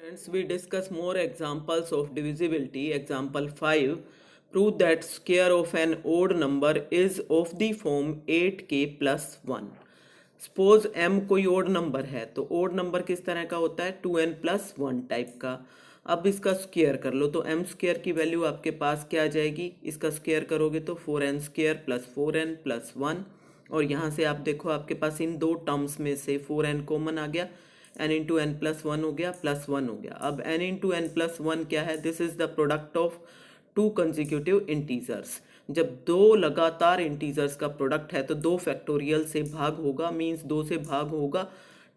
Friends, we discuss more examples of divisibility. Example 5. Prove that square of an odd number is of the form 8k plus 1. Suppose m कोई odd number है तो odd number किस तरह का होता है 2n plus 1 type का। अब इसका स्क्वायर कर लो तो m स्क्वायर की वैल्यू आपके पास क्या आ जाएगी, इसका स्क्वायर करोगे तो 4n square plus 4n plus 1। और यहाँ से आप देखो आपके पास इन दो टर्म्स में से 4n कॉमन आ गया, n into n plus one हो गया, प्लस 1 हो गया। अब n इंटू एन प्लस 1 क्या है, this is the product of to consecutive integers. जब दो लगातार इंटीजर्स का प्रोडक्ट है तो दो फैक्टोरियल से भाग होगा, मींस 2 से भाग होगा,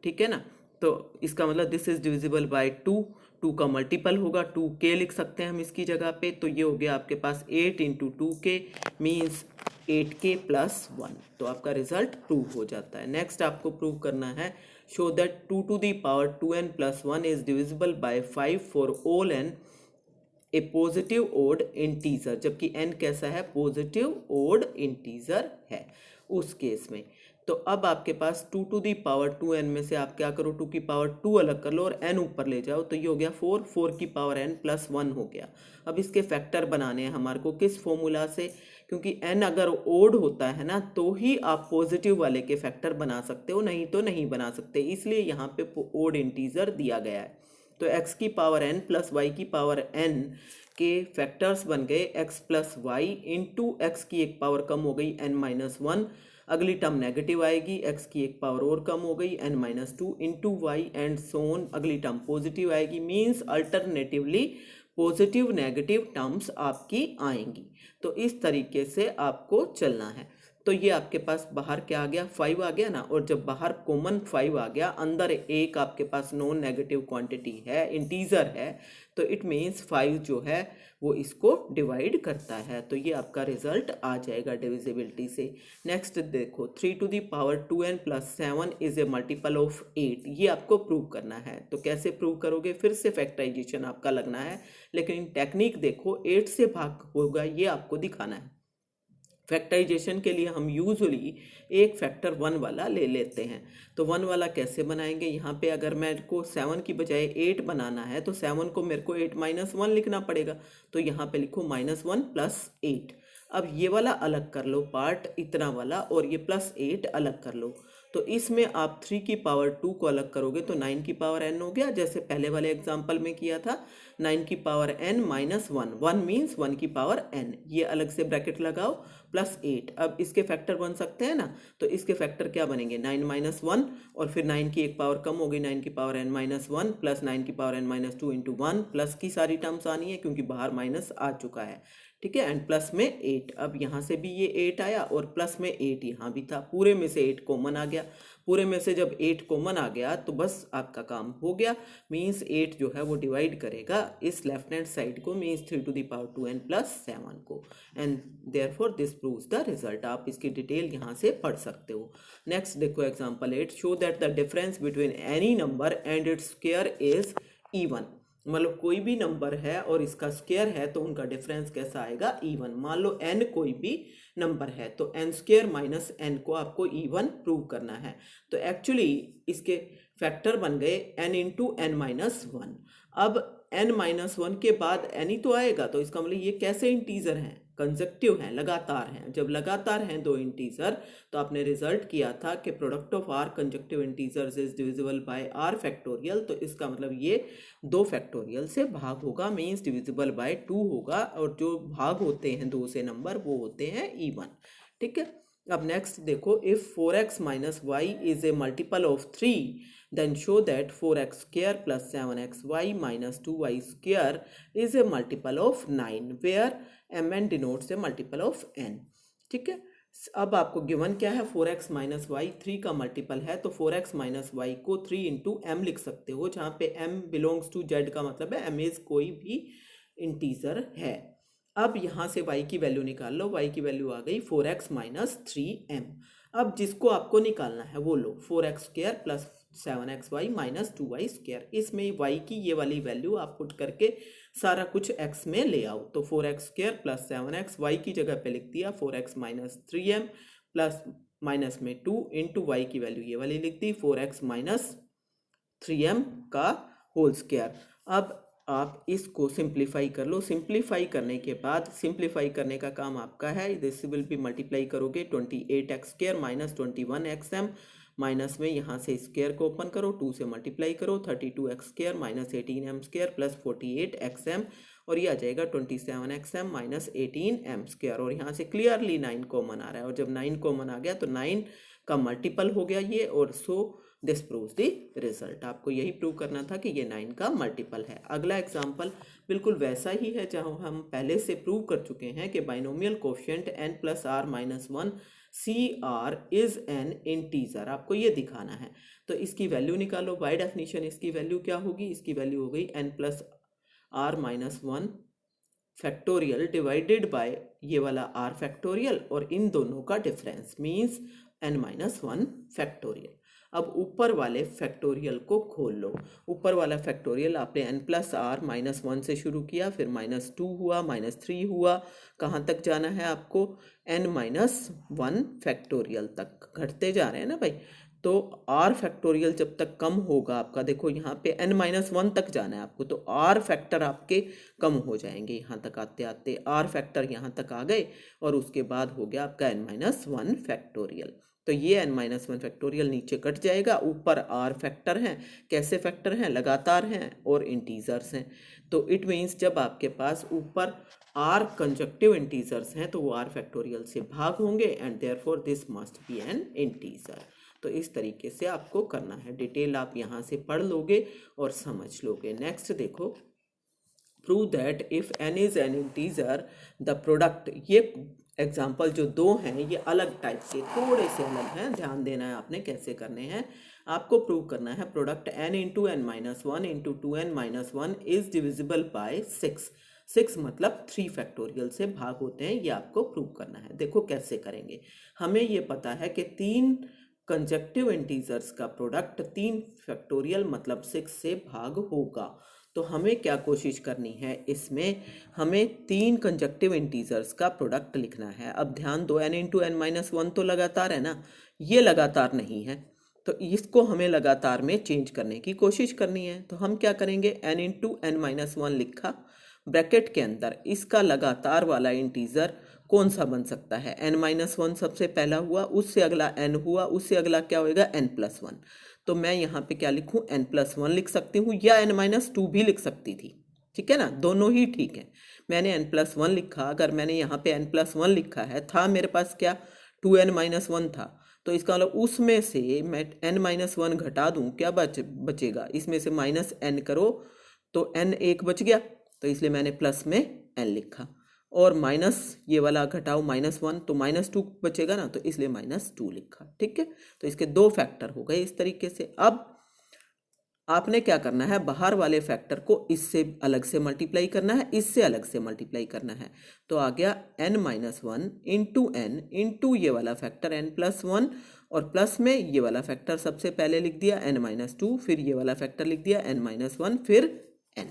ठीक है ना। तो इसका मतलब दिस इज डिविजिबल बाय 2, 2 का मल्टीपल होगा, 2k लिख सकते हैं हम इसकी जगह पे। तो ये हो गया आपके पास 8 into 2k means 8k plus 1। तो आपका रिजल्ट प्रूव हो जाता है। नेक्स्ट आपको प्रूव करना है, show that 2 to the power 2n plus 1 is divisible by 5 for all n a positive odd integer, जबकि n कैसा है, पॉजिटिव ओड इंटीजर है उस केस में। तो अब आपके पास 2 टू दी पावर 2n में से आप क्या करो, 2 की पावर 2 अलग कर लो और n ऊपर ले जाओ, तो ये हो गया 4, 4 की पावर n प्लस 1 हो गया। अब इसके फैक्टर बनाने हैं हमारे को किस फॉर्मूला से, क्योंकि n अगर ओड होता है ना तो ही आप पॉजिटिव वाले के फैक्टर बना सकते हो, नहीं तो नहीं बना सकते, इसलिए यहाँ पे ओड इंटीजर दिया गया है। तो x की पावर n प्लस y की पावर n के फैक्टर्स बन गए x plus y into x की एक पावर कम हो गई n माइनस 1, अगली टर्म नेगेटिव आएगी, x की एक पावर और कम हो गई n minus 2 into y and so on, अगली टर्म पॉजिटिव आएगी, means alternatively positive negative terms आपकी आएंगी। तो इस तरीके से आपको चलना है। तो ये आपके पास बाहर क्या आ गया, 5 आ गया ना, और जब बाहर कॉमन 5 आ गया, अंदर एक आपके पास नॉन नेगेटिव क्वांटिटी है, इंटीजर है, तो इट मीन्स 5 जो है वो इसको डिवाइड करता है। तो ये आपका रिजल्ट आ जाएगा डिविजिबिलिटी से। नेक्स्ट देखो, 3 to the power 2n plus 7 is a multiple of 8, ये आपको प्रूव करना है। तो कैसे प्रूव करोगे, फिर से फैक्टराइजेशन आपका लगना है, लेकिन टेक्निक देखो 8 से भाग होगा ये आपको दिखाना है। फैक्टराइजेशन के लिए हम यूजुअली एक फैक्टर 1 वाला ले लेते हैं। तो 1 वाला कैसे बनाएंगे, यहाँ पे अगर मेरे को 7 की बजाय 8 बनाना है तो 7 को मेरे को 8 माइनस 1 लिखना पड़ेगा। तो यहाँ पे लिखो माइनस 1 प्लस 8। अब ये वाला अलग कर लो पार्ट, इतना वाला, और ये प्लस 8 अलग कर लो। तो इसमें आप 3 की पावर 2 को अलग करोगे तो 9 की पावर n हो गया, जैसे पहले वाले एग्जाम्पल में किया था। 9 की पावर n माइनस 1, 1 मीन्स 1 की पावर n, ये अलग से ब्रैकेट लगाओ, प्लस 8। अब इसके फैक्टर बन सकते हैं ना, तो इसके फैक्टर क्या बनेंगे, 9 माइनस 1 और फिर 9 की एक पावर कम हो गई, 9 की पावर n माइनस 1 प्लस 9 की power n minus 2 into 1, plus की सारी टर्म्स आनी है क्योंकि बाहर माइनस आ चुका है, ठीक है, एंड प्लस में 8। अब यहाँ से भी ये 8 आया और प्लस में 8 यहाँ भी था, पूरे में से 8 कॉमन आ गया। पूरे में से जब 8 कॉमन आ गया तो बस आपका काम हो गया, मीन्स 8 जो है वो डिवाइड करेगा इस लेफ्ट हैंड साइड को, means 3 to the power 2n plus 7 को, and therefore this proves the result. आप इसकी डिटेल यहाँ से पढ़ सकते हो। नेक्स्ट देखो example 8, show that the difference between any number and its square is even. मतलब कोई भी नंबर है और इसका स्क्वायर है तो उनका डिफरेंस कैसा आएगा, इवन। मान लो n कोई भी नंबर है तो n स्क्वायर माइनस n को आपको इवन प्रूव करना है। तो एक्चुअली इसके फैक्टर बन गए n इंटू एन माइनस 1। अब n माइनस 1 के बाद n ही तो आएगा, तो इसका मतलब ये कैसे इंटीजर हैं, कंसेक्टिव हैं, लगातार हैं। जब लगातार हैं दो इंटीजर तो आपने रिजल्ट किया था कि product of r consecutive integers is divisible by r factorial. तो इसका मतलब ये 2 फैक्टोरियल से भाग होगा, मीन्स डिविजिबल बाय 2 होगा, और जो भाग होते हैं 2 से नंबर वो होते हैं इवन, ठीक है। अब नेक्स्ट देखो, if 4x minus y is a multiple of 3 then show that 4x square plus 7xy minus 2y square is a multiple of 9 where mn denotes a multiple of n, ठीक है। अब आपको given क्या है, 4x minus Y 3 का multiple है, तो 4x minus Y को 3 इंटू एम लिख सकते हो, जहाँ पे m बिलोंग्स टू z का मतलब है m इज कोई भी इंटीजर है। अब यहाँ से y की वैल्यू निकाल लो, y की वैल्यू आ गई 4x माइनस 3m। अब जिसको आपको निकालना है वो लो, 4x square plus 7xy minus 2y square, इसमें y की ये वाली वैल्यू आप पुट करके सारा कुछ x में ले आओ। तो 4x square plus 7x, y की जगह पे लिख दिया 4x minus 3m plus minus में 2 इंटू y की वैल्यू ये वाली लिख दी 4x माइनस 3m का होल स्क्वायर। अब आप इसको सिंप्लीफाई कर लो। सिंप्लीफाई करने के बाद, सिंप्लीफाई करने का काम आपका है, दिस विल बी मल्टीप्लाई करोगे 28x² माइनस 21xm, माइनस में यहाँ से स्क्वायर को ओपन करो, 2 से मल्टीप्लाई करो, 32x² minus 18m² plus 48xm, और ये आ जाएगा 27xm माइनस 18m², और यहाँ से क्लियरली 9 कॉमन आ रहा है, और जब 9 कॉमन आ गया तो 9 का मल्टीपल हो गया ये, और so this proves the result. आपको यही प्रूव करना था कि ये 9 का मल्टीपल है। अगला एग्जाम्पल बिल्कुल वैसा ही है जहां हम पहले से प्रूव कर चुके हैं कि binomial coefficient n plus r minus 1 CR is an integer, आपको ये दिखाना है। तो इसकी वैल्यू निकालो, बाय डेफिनेशन इसकी वैल्यू क्या होगी, इसकी वैल्यू हो गई n plus r minus 1 factorial divided by ये वाला r फैक्टोरियल, और इन दोनों का difference means n minus 1 factorial. अब ऊपर वाले फैक्टोरियल को खोल लो। ऊपर वाला फैक्टोरियल आपने n प्लस आर माइनस 1 से शुरू किया, फिर -2 हुआ, -3 हुआ, कहाँ तक जाना है आपको, n माइनस 1 फैक्टोरियल तक घटते जा रहे हैं ना भाई। तो r फैक्टोरियल जब तक कम होगा आपका, देखो यहाँ पे n माइनस 1 तक जाना है आपको, तो r फैक्टर आपके कम हो जाएंगे। यहाँ तक आते आते r फैक्टर यहाँ तक आ गए, और उसके बाद हो गया आपका n माइनस 1 फैक्टोरियल। तो ये n माइनस 1 फैक्टोरियल नीचे कट जाएगा, ऊपर r फैक्टर हैं। कैसे फैक्टर हैं, लगातार हैं और इंटीजर्स हैं। तो इट मीन्स जब आपके पास ऊपर r कंजक्टिव इंटीजर्स हैं तो वो r फैक्टोरियल से भाग होंगे, and therefore this must be N integer. तो इस तरीके से आपको करना है, डिटेल आप यहाँ से पढ़ लोगे और समझ लोगे। नेक्स्ट देखो, prove that if n is an integer the product. ये एग्जाम्पल जो दो हैं ये अलग टाइप के, थोड़े से अलग हैं, ध्यान देना है आपने कैसे करने हैं। आपको प्रूव करना है product n into n minus 1 into 2n minus 1 is divisible bye 6। 6 मतलब 3 फैक्टोरियल से भाग होते हैं, ये आपको प्रूव करना है। देखो कैसे करेंगे। हमें ये पता है कि 3 कंजक्टिव इंटीजर्स का प्रोडक्ट 3 फैक्टोरियल मतलब 6 से भाग होगा। तो हमें क्या कोशिश करनी है, इसमें हमें 3 कंजक्टिव इंटीजर्स का प्रोडक्ट लिखना है। अब ध्यान दो, n इंटू n माइनस 1 तो लगातार है ना, ये लगातार नहीं है, तो इसको हमें लगातार में चेंज करने की कोशिश करनी है। तो हम क्या करेंगे, n इंटू n माइनस 1 लिखा, ब्रैकेट के अंदर इसका लगातार वाला इंटीजर कौन सा बन सकता है, n माइनस 1 सबसे पहला हुआ, उससे अगला n हुआ, उससे अगला क्या होएगा n प्लस 1। तो मैं यहाँ पे क्या लिखूँ, n प्लस 1 लिख सकती हूँ, या n माइनस 2 भी लिख सकती थी, ठीक है ना, दोनों ही ठीक है। मैंने n प्लस 1 लिखा, अगर मैंने यहाँ पे n प्लस 1 लिखा है, था मेरे पास क्या 2n माइनस 1 था, तो इसका मतलब उसमें से मैं n माइनस 1 घटा दूँ, क्या बचेगा, इसमें से माइनस n करो तो n एक बच गया, तो इसलिए मैंने प्लस में n लिखा, और माइनस ये वाला घटाओ -1 तो -2 बचेगा ना, तो इसलिए -2 लिखा, ठीक है। तो इसके 2 फैक्टर हो गए इस तरीके से। अब आपने क्या करना है, बाहर वाले फैक्टर को इससे अलग से मल्टीप्लाई करना है, इससे अलग से मल्टीप्लाई करना है। तो आ गया n minus 1 into n into ये वाला फैक्टर n प्लस 1, और प्लस में ये वाला फैक्टर सबसे पहले लिख दिया n माइनस 2, फिर ये वाला फैक्टर लिख दिया n माइनस 1, फिर n,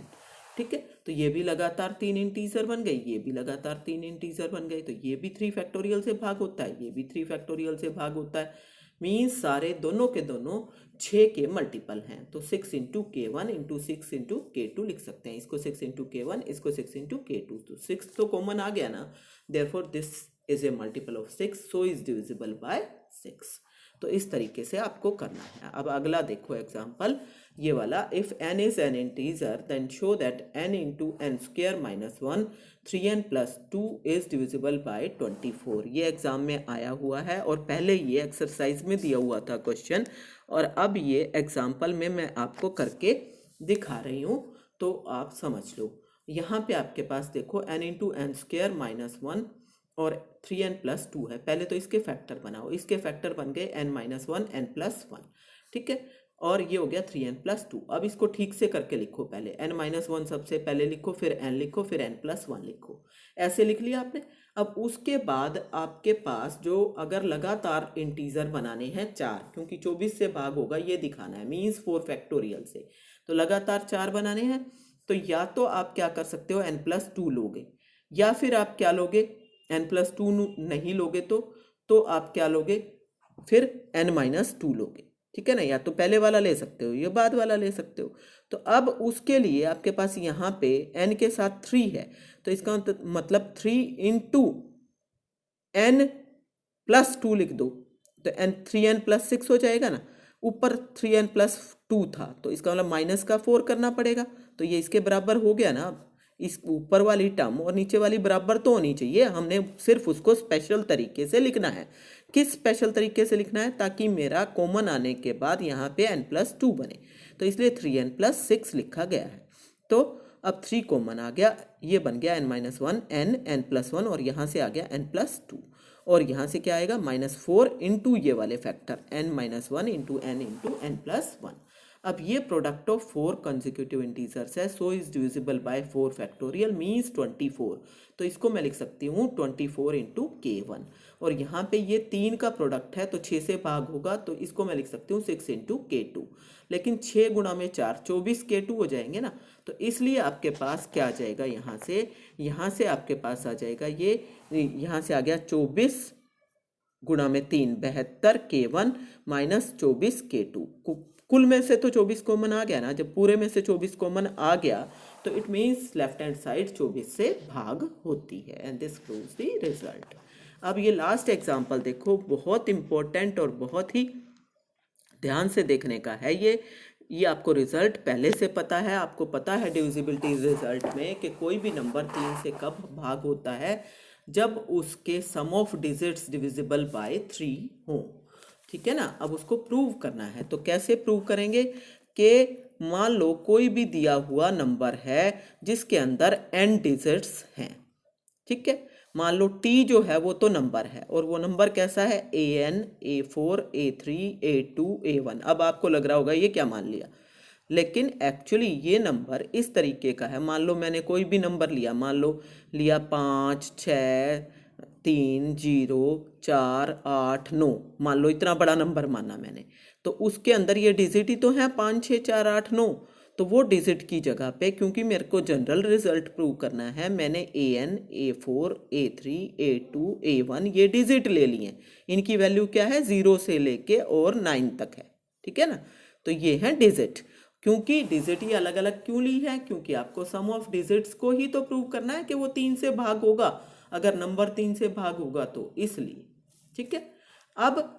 ठीक है। तो ये भी लगातार 3 इंटीजर बन गई, ये भी लगातार 3 इंटीजर बन गए, तो ये भी 3 फैक्टोरियल से भाग होता है, ये भी 3 फैक्टोरियल से भाग होता है। मीन्स सारे दोनों के दोनों 6 के मल्टीपल हैं। तो 6 into k1 into 6 into k2 लिख सकते हैं, इसको 6 इंटू k1, इसको 6 इंटू k2, तो 6 तो कॉमन आ गया ना, therefore this is a multiple of 6, so is divisible bye 6। तो इस तरीके से आपको करना है। अब अगला देखो एग्जाम्पल, ये वाला, if n is an integer then show that n into n square minus 1 3n plus 2 is divisible by 24। ये एग्जाम में आया हुआ है, और पहले ये एक्सरसाइज में दिया हुआ था क्वेश्चन, और अब ये एग्जाम्पल में मैं आपको करके दिखा रही हूँ, तो आप समझ लो। यहाँ पे आपके पास देखो n into n square minus 1 और 3n प्लस 2 है। पहले तो इसके फैक्टर बनाओ, इसके फैक्टर बन गए n माइनस 1 n प्लस 1, ठीक है, और ये हो गया 3n प्लस 2। अब इसको ठीक से करके लिखो, पहले n माइनस 1 सबसे पहले लिखो, फिर n लिखो, फिर n प्लस 1 लिखो, ऐसे लिख लिया आपने। अब उसके बाद आपके पास जो अगर लगातार इंटीजर बनाने हैं 4, क्योंकि 24 से भाग होगा ये दिखाना है, मीन्स 4 फैक्टोरियल से, तो लगातार 4 बनाने हैं। तो या तो आप क्या कर सकते हो, n प्लस 2 लोगे, या फिर आप क्या लोगे, n प्लस 2 नहीं लोगे तो आप क्या लोगे, फिर n माइनस 2 लोगे, ठीक है ना, या तो पहले वाला ले सकते हो या बाद वाला ले सकते हो। तो अब उसके लिए आपके पास यहाँ पे n के साथ 3 है, तो इसका मतलब 3 इंटू n प्लस 2 लिख दो, तो n 3n प्लस 6 हो जाएगा ना। ऊपर 3n प्लस 2 था, तो इसका मतलब माइनस का 4 करना पड़ेगा, तो ये इसके बराबर हो गया ना। अब इस ऊपर वाली टर्म और नीचे वाली बराबर तो होनी चाहिए, हमने सिर्फ उसको स्पेशल तरीके से लिखना है। किस स्पेशल तरीके से लिखना है? ताकि मेरा कॉमन आने के बाद यहाँ पे n प्लस 2 बने, तो इसलिए 3n प्लस 6 लिखा गया है। तो अब 3 कॉमन आ गया, ये बन गया n माइनस 1 n प्लस 1, और यहाँ से आ गया n प्लस 2, और यहाँ से क्या आएगा -4 इंटू ये वाले factor n minus 1 into n plus 1। अब ये प्रोडक्ट ऑफ 4 कंसेक्यूटिव इंटीजर्स है, so is divisible bye 4 factorial means 24। तो इसको मैं लिख सकती हूँ 24 इंटू k1, और यहाँ पे ये 3 का प्रोडक्ट है तो 6 से भाग होगा, तो इसको मैं लिख सकती हूँ 6 इंटू k2। लेकिन 6 गुणा में 4 24 k2 हो जाएंगे ना, तो इसलिए आपके पास क्या आ जाएगा, यहाँ से आपके पास आ जाएगा ये, यहाँ से आ गया 24 गुणा में 3 72 k1 माइनस 24 k2। कुल में से तो 24 कॉमन आ गया ना, जब पूरे में से 24 कॉमन आ गया तो it means left hand side 24 से भाग होती है, and this proves the result. अब ये लास्ट एग्जांपल देखो, बहुत इंपॉर्टेंट और बहुत ही ध्यान से देखने का है। ये आपको रिजल्ट पहले से पता है, आपको पता है डिविजिबिलिटी रिजल्ट में कि कोई भी नंबर 3 से कब भाग होता है, जब उसके सम ऑफ डिजिट्स डिविजिबल बाय 3 हो, ठीक है ना। अब उसको प्रूव करना है, तो कैसे प्रूव करेंगे कि मान लो कोई भी दिया हुआ नंबर है जिसके अंदर n डिजिट्स हैं, ठीक है। मान लो t जो है वो तो नंबर है, और वो नंबर कैसा है, an, a4, a3, a2, a1। अब आपको लग रहा होगा ये क्या मान लिया, लेकिन एक्चुअली ये नंबर इस तरीके का है। मान लो मैंने कोई भी नंबर लिया, मान लो लिया 5, 6, 3, 0, 4, 8, 9, मान लो इतना बड़ा नंबर माना मैंने, तो उसके अंदर ये डिजिट ही तो है 5, 6, 4, 8, 9। तो वो डिजिट की जगह पे, क्योंकि मेरे को जनरल रिजल्ट प्रूव करना है, मैंने an, a4, a3, a2, a1 ये डिजिट ले लिए। इनकी वैल्यू क्या है, 0 से लेके और 9 तक है, ठीक है ना। तो ये है डिजिट। क्योंकि डिजिट ही अलग अलग क्यों ली है, क्योंकि आपको सम ऑफ डिजिट्स को ही तो प्रूव करना है कि वो 3 से भाग होगा, अगर नंबर 3 से भाग होगा तो, इसलिए, ठीक है। अब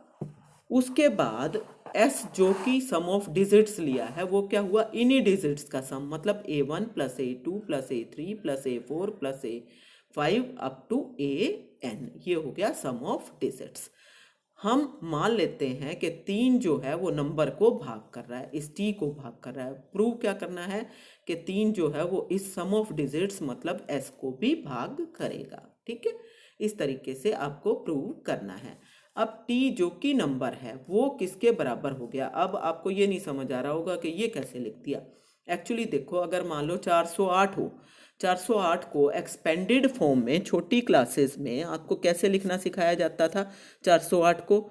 उसके बाद s जो कि सम ऑफ डिजिट्स लिया है वो क्या हुआ, इन्हीं डिजिट्स का सम, मतलब a1 plus a2 plus a3 plus a4 plus a5 up to an, ये हो गया सम ऑफ डिजिट्स। हम मान लेते हैं कि 3 जो है वो नंबर को भाग कर रहा है, इस t को भाग कर रहा है। प्रूव क्या करना है कि 3 जो है वो इस सम ऑफ डिजिट्स मतलब s को भी भाग करेगा, ठीक है। इस तरीके से आपको प्रूव करना है। अब t जो कि नंबर है वो किसके बराबर हो गया। अब आपको ये नहीं समझ आ रहा होगा कि ये कैसे लिख दिया। एक्चुअली देखो, अगर मान लो 408 हो, 408 को एक्सपेंडेड फॉर्म में छोटी क्लासेस में आपको कैसे लिखना सिखाया जाता था। 408 को,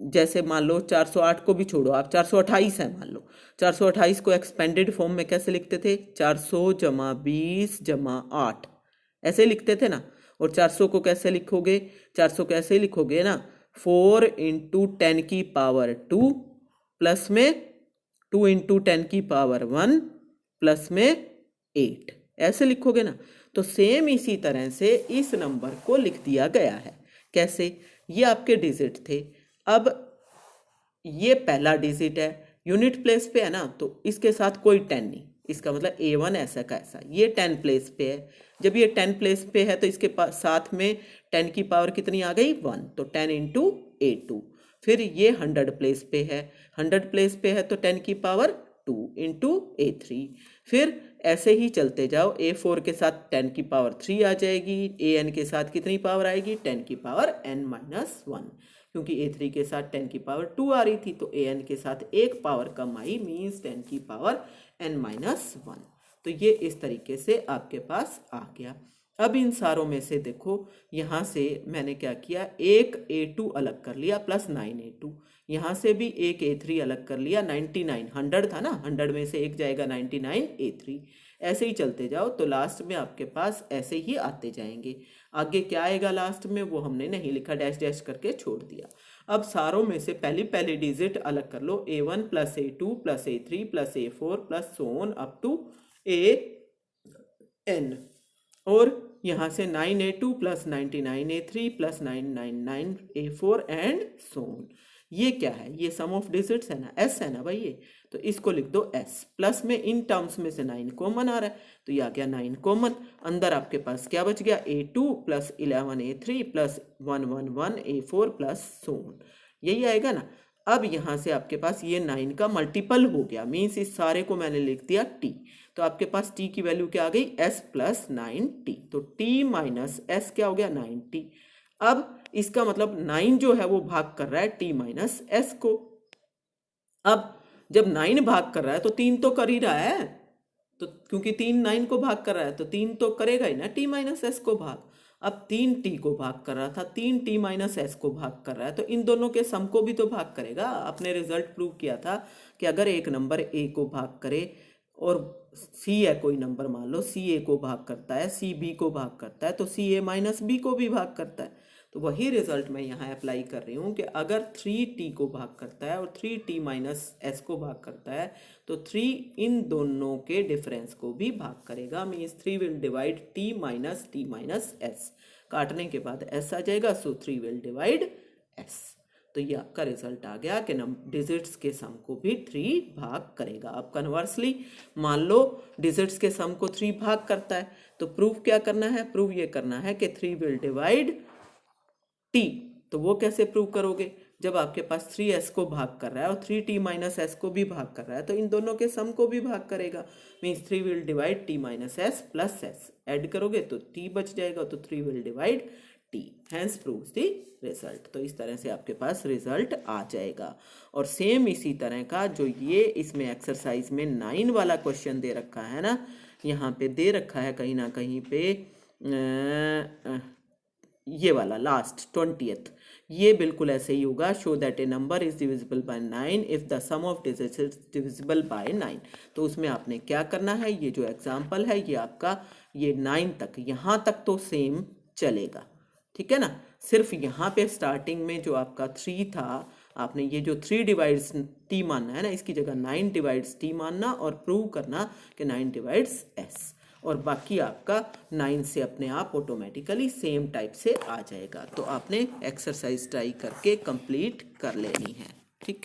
जैसे मान लो 408 को भी छोड़ो, आप 428 है मान लो, 428 को एक्सपेंडेड फॉर्म में कैसे लिखते थे, 400 जमा 20 जमा 8 ऐसे लिखते थे ना। और 400 को कैसे लिखोगे, 400 कैसे लिखोगे ना, 4 इंटू 10 की पावर 2 प्लस में 2 इंटू 10 की पावर 1 प्लस में 8 ऐसे लिखोगे ना। तो सेम इसी तरह से इस नंबर को लिख दिया गया है। कैसे, ये आपके डिजिट थे, अब ये पहला डिजिट है, यूनिट प्लेस पे है ना, तो इसके साथ कोई 10 नहीं, इसका मतलब a1 ऐसा का ऐसा, ये 10 प्लेस पे है। जब ये 10 प्लेस पे है तो इसके साथ में 10 की पावर कितनी आ गई, 1, तो 10 इंटू a2। फिर ये 100 प्लेस पे है, 100 प्लेस पे है तो 10 की पावर 2 इंटू a3। फिर ऐसे ही चलते जाओ, a4 के साथ 10 की पावर 3 आ जाएगी, an के साथ कितनी पावर आएगी, 10 की पावर n माइनस 1, क्योंकि a3 के साथ 10 की पावर 2 आ रही थी, तो an के साथ एक पावर कम आई, मीन्स 10 की पावर n माइनस 1। तो ये इस तरीके से आपके पास आ गया। अब इन सारों में से देखो, यहाँ से मैंने क्या किया, एक a2 अलग कर लिया प्लस 9a2, यहाँ से भी एक a3 अलग कर लिया, 99 100 था ना, 100 में से एक जाएगा 99 a3, ऐसे ही चलते जाओ तो लास्ट में आपके पास ऐसे ही आते जाएंगे। आगे क्या आएगा लास्ट में वो हमने नहीं लिखा, डैश डैश करके छोड़ दिया। अब सारों में से पहली पहली डिजिट अलग कर लो, A1 plus A2 plus A3 plus A4 plus so on up to AN, और यहाँ से 9A2 plus 99A3 plus 999A4 and so on. ये क्या है? ये सम ऑफ डिजिट्स है ना, S है ना भाई ये, तो इसको लिख दो S। प्लस में इन टर्म्स में से 9 कॉमन आ रहा है, तो ये आ गया 9 कॉमन। अंदर आपके पास क्या बच गया? A2 plus 11A3 plus 111A4 plus so on, यही आएगा ना। अब यहाँ से आपके पास ये 9 का मल्टीपल हो गया, मीन्स इस सारे को मैंने लिख दिया T, तो आपके पास T की वैल्यू क्या आ गई? S प्लस 9T, तो T माइनस S क्या हो गया? 9T। अब इसका मतलब 9 जो है वो भाग कर रहा है T माइनस S को। अब जब 9 भाग कर रहा है तो 3 तो कर ही रहा है, तो क्योंकि 3 9 को भाग कर रहा है तो 3 तो करेगा ही ना T माइनस S को भाग। अब 3 T को भाग कर रहा था, 3 T माइनस S को भाग कर रहा है, तो इन दोनों के सम को भी तो भाग करेगा। आपने रिजल्ट प्रूव किया था कि अगर एक नंबर A को भाग करे और C है कोई नंबर, मान लो C A को भाग करता है, C B को भाग करता है, तो C A माइनस B को भी भाग करता है। तो वही रिजल्ट मैं यहाँ अप्लाई कर रही हूँ कि अगर 3T को भाग करता है और 3T माइनस S को भाग करता है तो 3 इन दोनों के डिफरेंस को भी भाग करेगा, means 3 will divide T minus S, काटने के बाद S आ जाएगा, सो 3 विल डिवाइड S। तो ये आपका रिजल्ट आ गया कि डिजिट्स के सम को भी 3 भाग करेगा। अब कन्वर्सली मान लो डिजिट्स के सम को 3 भाग करता है, तो प्रूफ क्या करना है? प्रूफ ये करना है कि 3 विल डिवाइड T। तो वो कैसे प्रूव करोगे? जब आपके पास 3S को भाग कर रहा है और 3T माइनस S को भी भाग कर रहा है, तो इन दोनों के सम को भी भाग करेगा, means 3 will divide T minus S plus S, add करोगे तो T बच जाएगा, तो 3 will divide T, hence proves the result. तो इस तरह से आपके पास रिजल्ट आ जाएगा। और सेम इसी तरह का जो ये इसमें एक्सरसाइज में 9 वाला क्वेश्चन दे रखा है ना, यहाँ पे दे रखा है कहीं ना कहीं पे ये वाला लास्ट 20th, ये बिल्कुल ऐसे ही होगा। Show that a number is divisible by 9 if the sum of digits is divisible by 9। तो उसमें आपने क्या करना है? ये जो एग्जांपल है ये आपका ये 9 तक, यहाँ तक तो सेम चलेगा, ठीक है ना। सिर्फ यहाँ पे स्टार्टिंग में जो आपका 3 था, आपने ये जो 3 डिवाइड्स T मानना है ना, इसकी जगह 9 डिवाइड्स T मानना और प्रूव करना कि 9 डिवाइड्स S, और बाकी आपका 9 से अपने आप ऑटोमेटिकली सेम टाइप से आ जाएगा। तो आपने एक्सरसाइज ट्राई करके कंप्लीट कर लेनी है।